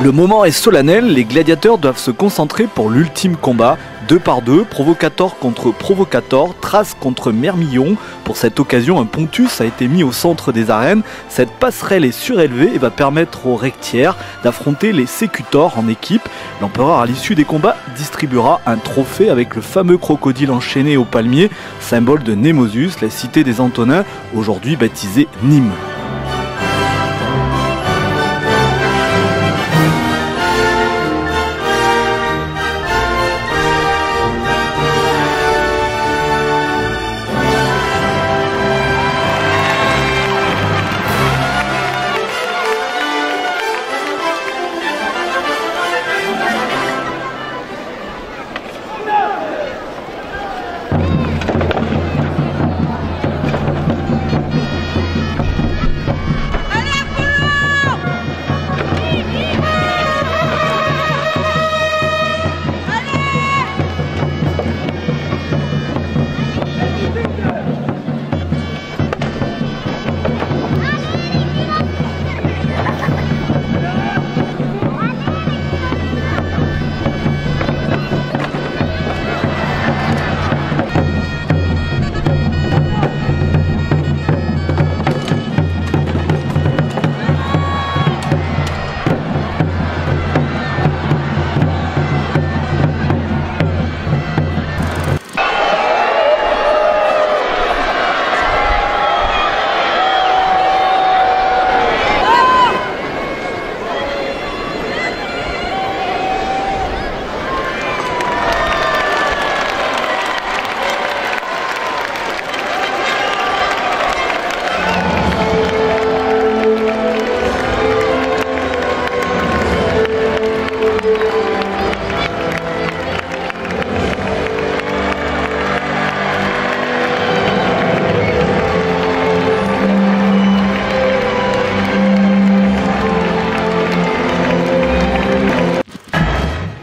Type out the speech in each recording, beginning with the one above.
Le moment est solennel, les gladiateurs doivent se concentrer pour l'ultime combat, 2 par 2, Provocator contre Provocator, Thrace contre Myrmillon. Pour cette occasion, un Pontus a été mis au centre des arènes. Cette passerelle est surélevée et va permettre aux Rectières d'affronter les Sécutors en équipe. L'empereur, à l'issue des combats, distribuera un trophée avec le fameux crocodile enchaîné au palmier, symbole de Némosus, la cité des Antonins, aujourd'hui baptisée Nîmes.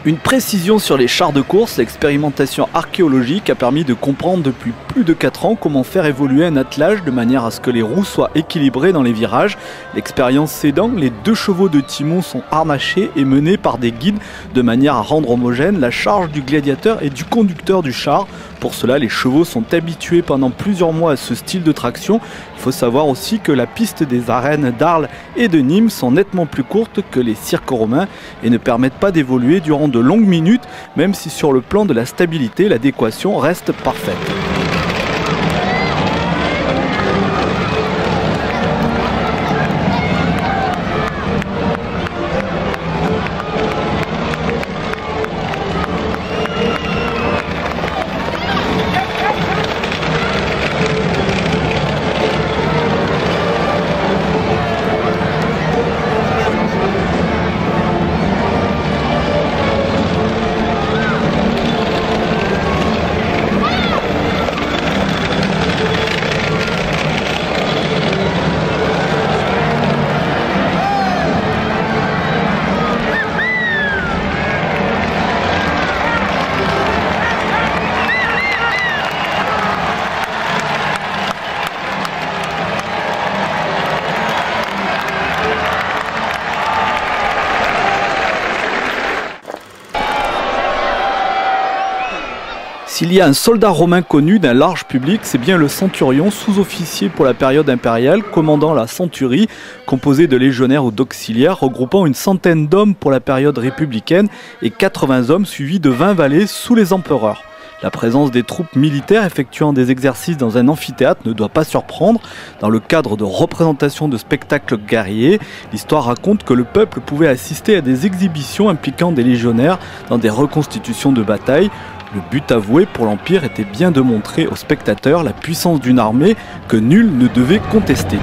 Une précision sur les chars de course, l'expérimentation archéologique a permis de comprendre depuis plus de 4 ans comment faire évoluer un attelage de manière à ce que les roues soient équilibrées dans les virages. L'expérience s'aidant, les 2 chevaux de timon sont harnachés et menés par des guides de manière à rendre homogène la charge du gladiateur et du conducteur du char. Pour cela, les chevaux sont habitués pendant plusieurs mois à ce style de traction. Il faut savoir aussi que la piste des arènes d'Arles et de Nîmes sont nettement plus courtes que les cirques romains et ne permettent pas d'évoluer durant de longues minutes, même si sur le plan de la stabilité, l'adéquation reste parfaite. S'il y a un soldat romain connu d'un large public, c'est bien le centurion, sous-officier pour la période impériale, commandant la centurie, composée de légionnaires ou d'auxiliaires, regroupant une centaine d'hommes pour la période républicaine et 80 hommes suivis de 20 valets sous les empereurs. La présence des troupes militaires effectuant des exercices dans un amphithéâtre ne doit pas surprendre. Dans le cadre de représentations de spectacles guerriers, l'histoire raconte que le peuple pouvait assister à des exhibitions impliquant des légionnaires dans des reconstitutions de bataille. Le but avoué pour l'Empire était bien de montrer aux spectateurs la puissance d'une armée que nul ne devait contester.